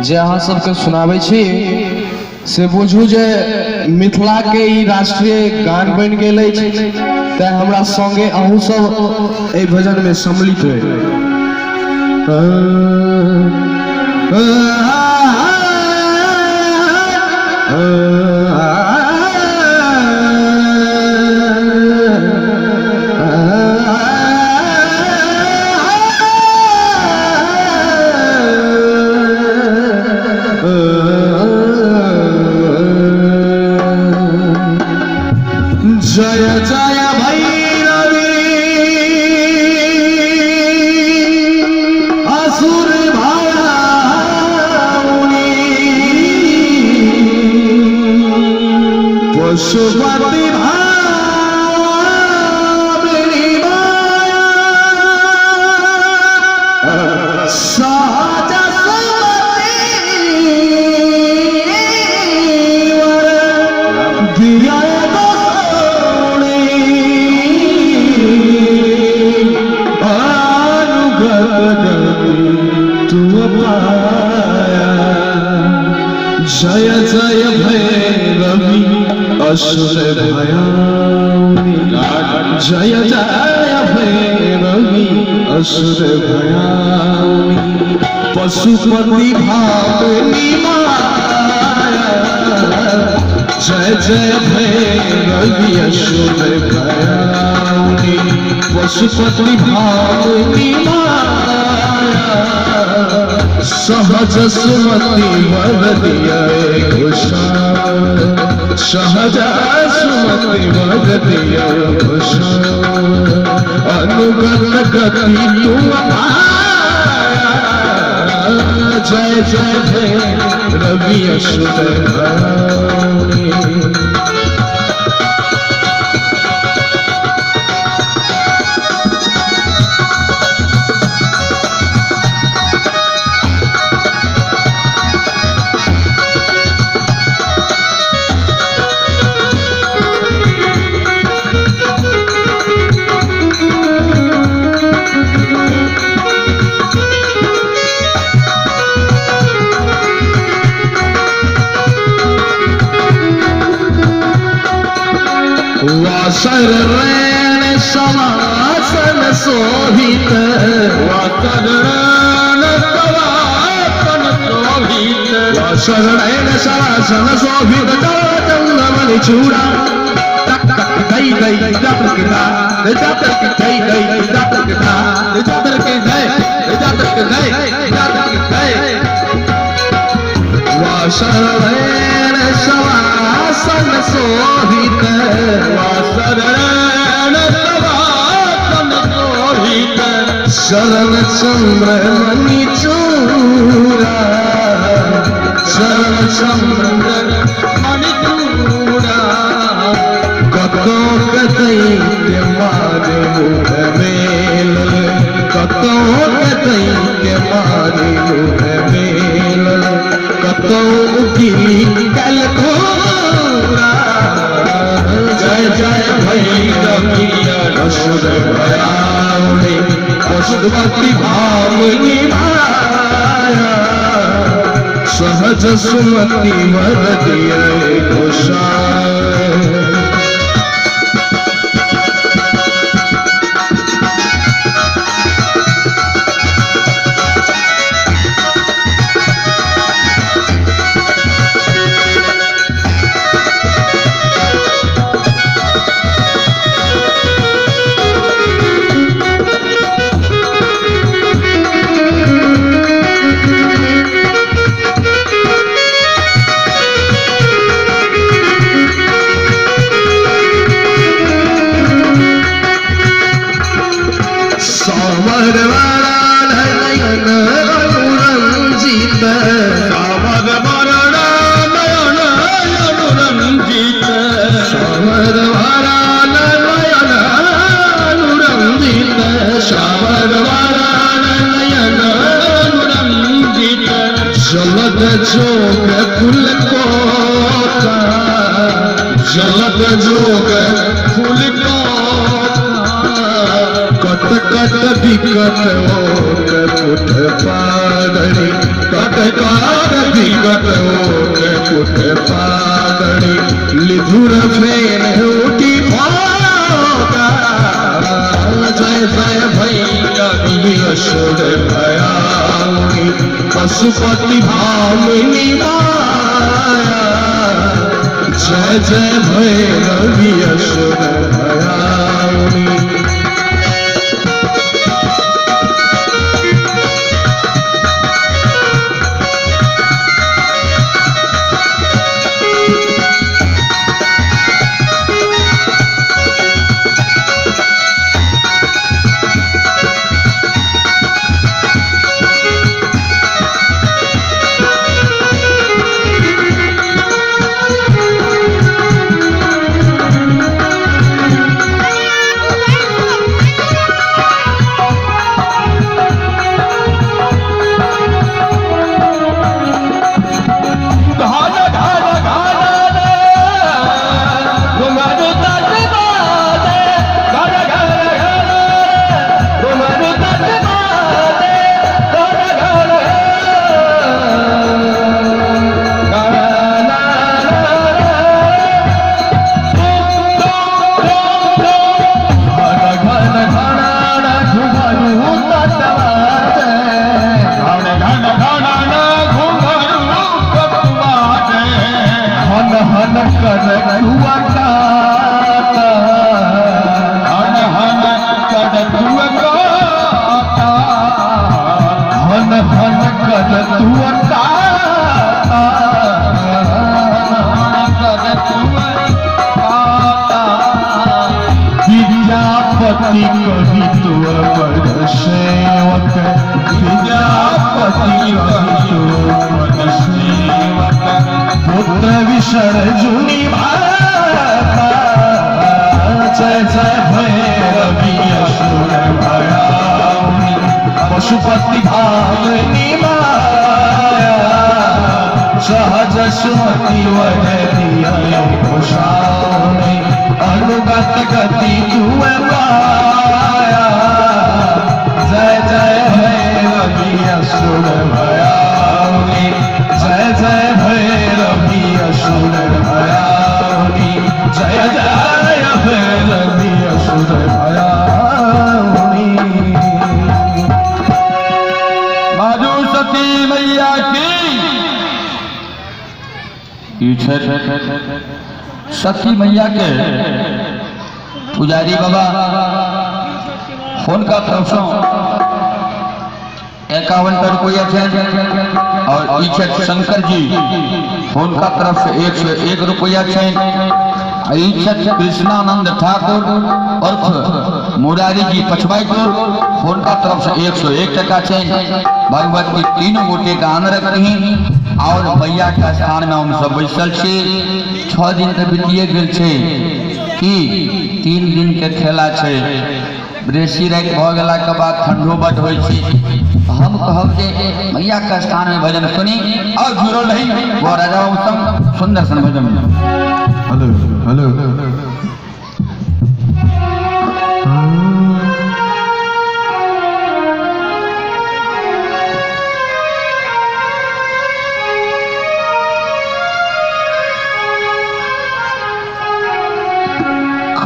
जे अहाँ सबके सुनाबै छी से बुझू जे मिथिला के ई राष्ट्रीय गान बनि गेल अछि, तें हमरा संगे अहूँ सब एहि भजन में सम्मिलित रही। जय जय भैरवी असुर भयाउनी पशुपति भामिनी माया सहज सुमति वर दिया जय जय भैरवी असुर भयाउनी, जय जय भैरवी असुर भयाउनी पशुपति भामिनी माया। जय जय भैरवी असुर भयाउनी पशुपति भामिनी माया। सहज सुमति वर दिया घोषाल, सहज सुमति वर दिया घोषाल अनुगत गति तुम पाया। जय जय भैरवी असुर भयाउनी। वासर रैन समासन शोभित, वासर रैन समासन शोभित, वासर रैन समासन शोभित चंद्रमणि चूड़ा गई गई जातर के धा जातर के गई गई जातर के धा जातर के गए जातर के गए जातर के गए। वासर रैन समासन शोभित, वासर रैन समासन शोभित शरण चंद्रमणि चूड़ा, शरण चंद्रमणि चूड़ा कतो दैत्य मारे मुख मेल, कतो दैत्य मारे मुख मेल कतो गिरी कल घोरा। जय जय भैरवी असुर भयाउनी पशुपति भामिनी माया। सहज सुमति वर दिया घोषाल। जलद जोग फूल कोता, जलद जोग फूल कोता, कट कट विकट ओट पुठ पादरी कुठे पागडी लिधुर फेन उठी भागा जय जय भैया यशोद भयाउनी पशुपति भामिनी माया जय जय भैरवी यशोद भयाउनी विद्यापति कही तो बड़ सेवक विद्यापति कही तो बड़ सेवक पुत्र विषण जुनी भाता जय जय भैरवी असुर भयाउनी पशुपति भामिनी माया सहज सुमति वदनिया कुशाउनी अनुगत गति तुए पाया जय जय भैरवी असुर भयाउनी जय जय भैरवी असुर भयाउनी जय जय भैरवी असुर भयाउनी बाजू सती मैया की सती मैया के पुजारी बाबा हुनका तरफ से 51 रुपया छे और इच्छा शंकर जी हुनका तरफ से 101 रुपया छे इच्छा कृष्णानंद ठाकुर अर्थ मुरारी जी पछवाईपुर हुनका तरफ से 101 टका छे भगवती तीनों गोटे का आन रखी और मैया के स्थान में हम सब बैसल छी 6 दिन के बीतिए गेल छे कि 3 दिन के खेला छे बेसी रात भ गेला के बाद ठंडो बड होय छी हम कहब जे मैया के स्थान में भजन सुनी और जुड़ल रही वो राजा उत्तम सुंदर सन भजन हेलो हेलो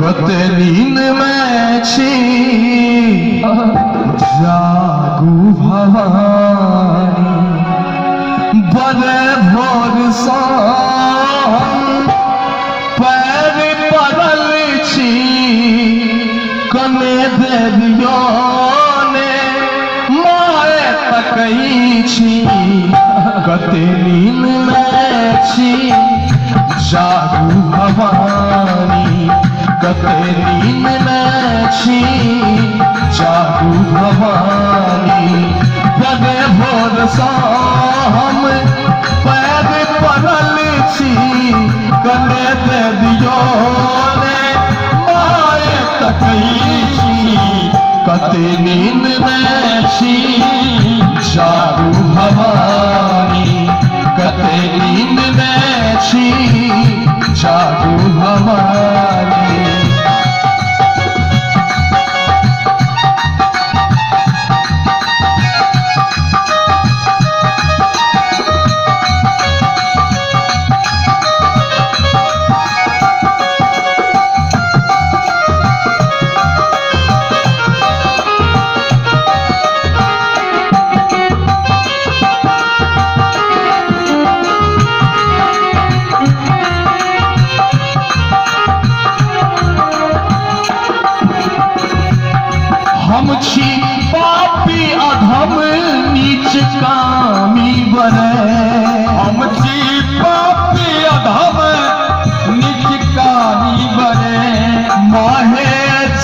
कते नींद में छी जागू भवानी बड़े भोर सा पैर पड़ल छी कने देवियो ने माए तकई छी कते नींद में छी जागू भवानी कते नींद में छी जागू भवानी बड़े भोर सा हम पैर पड़ल छी कने देवियो ने माए तकई छी कते नींद में छी जागू भवानी कते नींद में छी जागू भवानी बने हम छी पापी अधम निज कानी बने माहे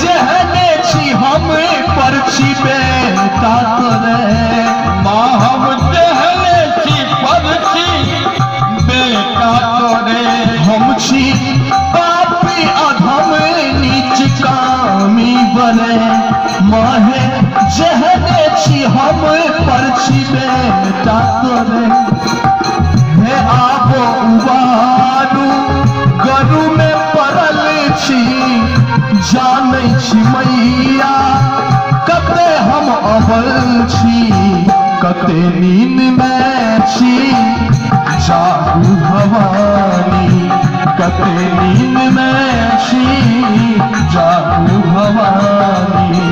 जहने छी हम परछी बेटा तोरे माँ हम जहने छी परछी बेटा तोरे हम छी पापी अधम नीच कामी बने माहे जहने छी हम परछी बेटा तोरे हे आबो उबारू गरु में पड़ल छी जानै छी मैया कते हम अबल छी कते नींद में छी जागू भवानी कते नींद में छी जागू भवानी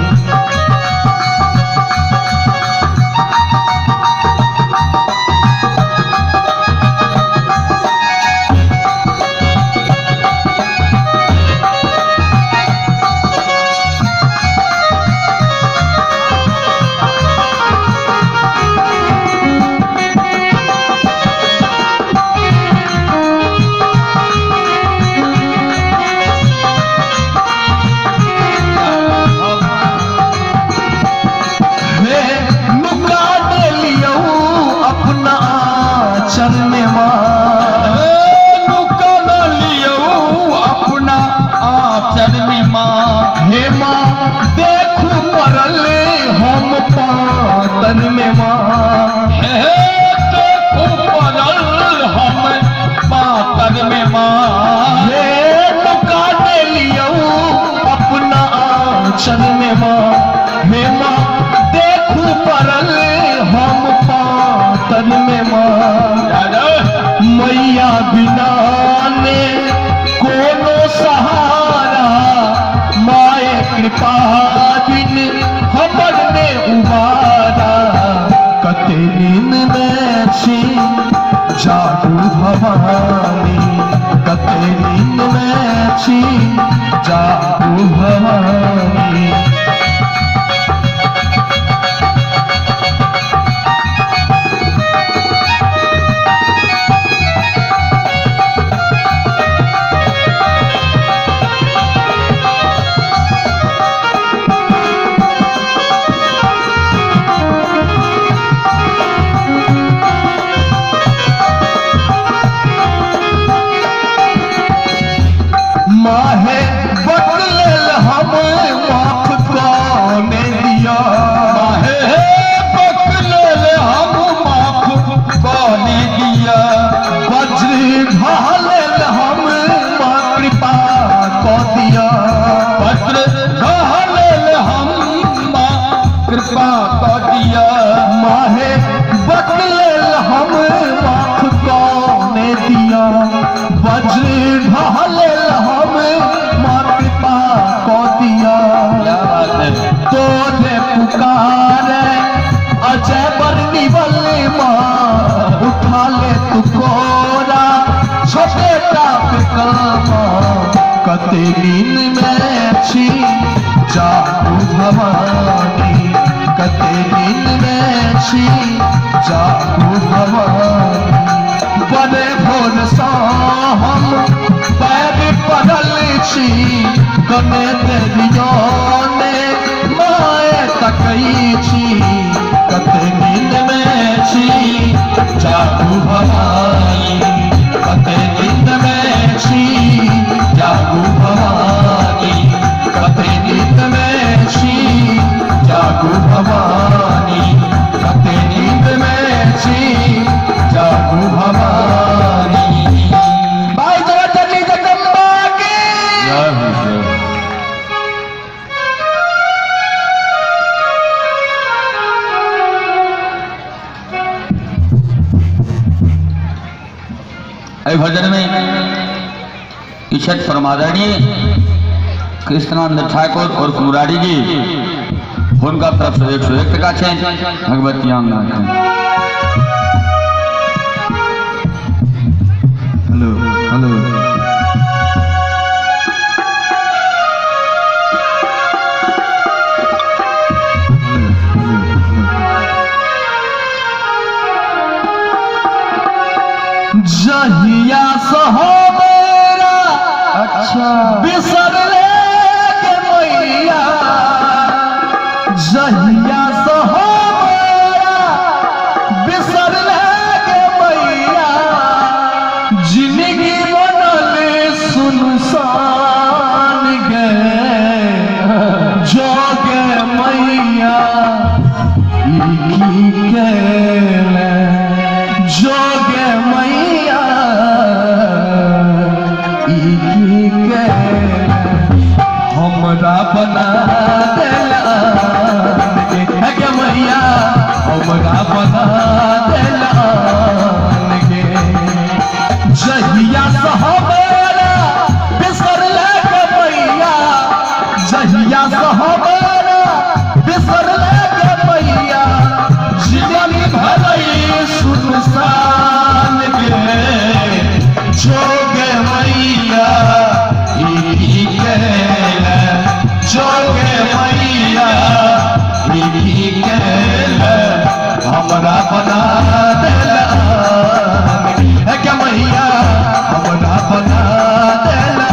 मैया बिना ने कोनो सहारा माए कृपा बिन हमर ने उबारा कते नींद में छी जागू भवानी कते नींद में छी जागू भवानी माहे बदलेल हम माफ कौने दिया माहे बदलेल हम माफ कौने दिया वज्र ढालेल हम माँ कृपा को दिया वज्र ढालेल हम माँ कृपा को दिया माहे बदलेल हम माफ कौने दिया वज्र ढालेल तोरे पुकारे अजय बरनी बल्ले माँ उठा ले तू कोरा छोटे टाप कामा कते नींद में छी जागू भवानी कते नींद में छी जागू भवानी बड़े भोर सा हम पैर पड़ल छी गने देवियों ने माए तकई छी कते नींद में छी जागू भवानी कते नींद में छी जागू भवानी कते नींद में छी जागू भवानी कते नींद में छी जागू भवानी भाई जगत जगदम्बा की भजन में इच्छत फरमादरणीय कृष्णानंद ठाकुर और मुरारी जी उनका तरफ से 101 टका छे भगवती आंगना हेलो हेलो जहिया सहोबरा अच्छा बिसर ले के मैया जहिया सहोबरा बिसर ले के मैया जिंदगी बनल सुनसान गए जोगे मैया जोगे मैया हमरा बना देला गे मैया हमरा बना देला गे जहिया सहोबरा बिसर ले के मैया जहिया सहोबरा बिसर ले के मैया जीवन भरई सुनसान गे जोगे मैया जोगे मैया हमरा बना देला गे मैया हमरा बना देला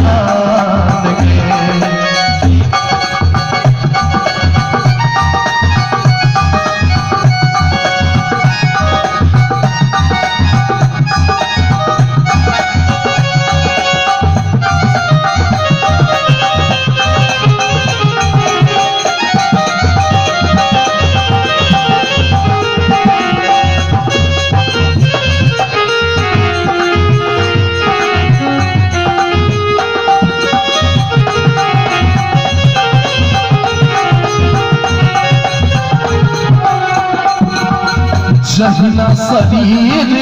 जहिना शरीर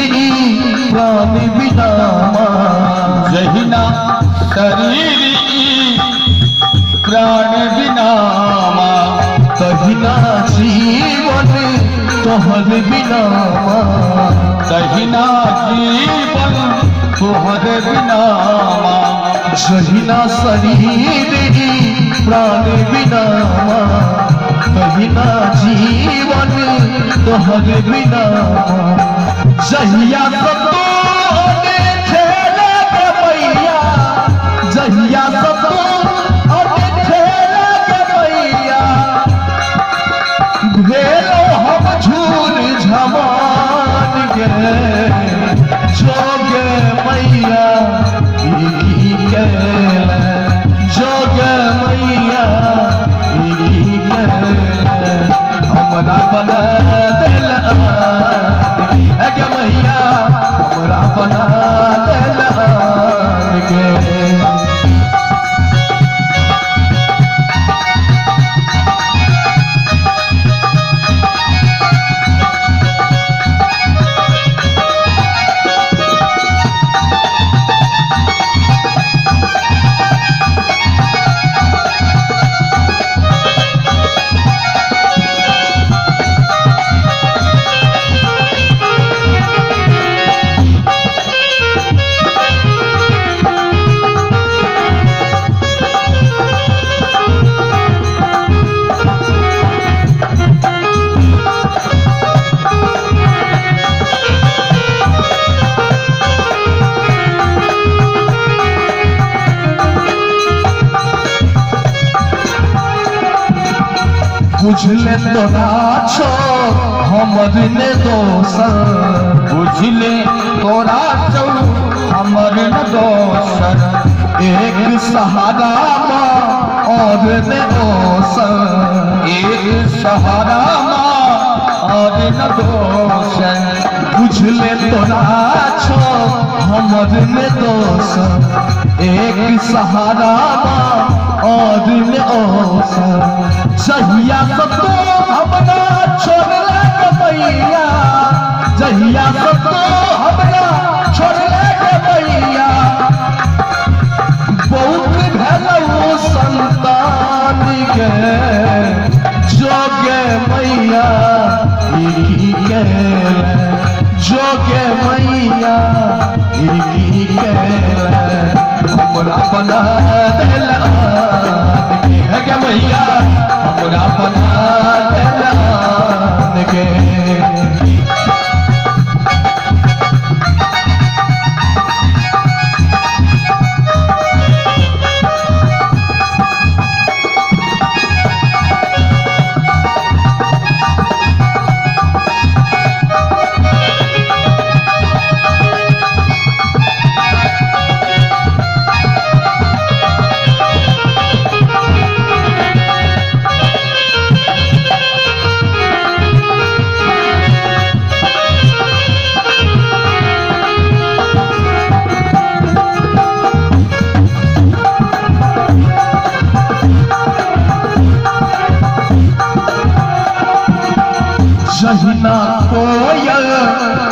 प्राण बिना जहिना शरीर प्राण बिना तहिना जीवन तोहर बिना तहिना जीवन तोहर बिना जहिना शरीर प्राण बिना तहिना जीवन तोहर बिना जहिया सतो ठेला के मैया जहिया सतो ठेला के मैया भेलो हम झूर झमान गे जोगे मैया जोगे मैया हमरा बना देला गे मैया हमरा बना देला गे बुझले तोरा छो हमर ने दोसर बुझले तोरा छो हमर ने दोसर एक सहारा माँ और ने दोसर एक सहारा माँ और ने दोसर बुझले तोरा छो हमर ने दोसर एक सहारा माँ और ने दोसर जहिया सतो हमरा छोड़ले के मैया जहिया सतो हमरा छोड़ले के मैया बहुत भेलौ संतान के जोगे मैया जोगे मैया हमरा बना देला गे मैया हमरा बना देला गे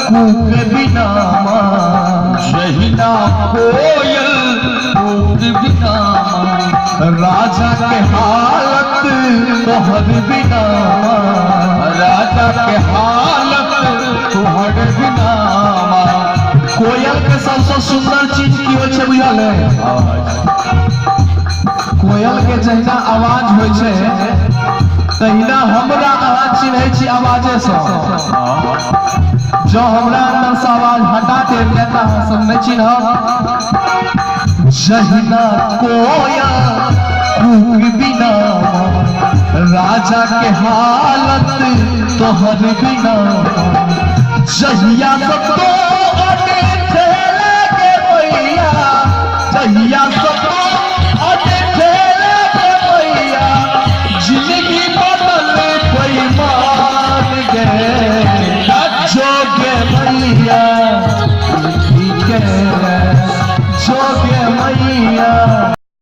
कूक बिना जहिना कोयल कूक बिना राजा के हालत तोहर बिना राजा के हालत तोहर बिना। कोयल के सबसे सुंदर चीज की होइ छै बुझल है? कोयल के जहिना आवाज होइ छै तहिना हमरा अहाँ चिन्है छी आवाजे से। जो हमरा अंदर से आवाज हटा देल जाता है सब नहीं चिन्ह। जहिना कोयल कूक बिना राजा के हालत तोहर बिना। जहिया सब तो अटे खेले के भैया जहिया सब तो अटे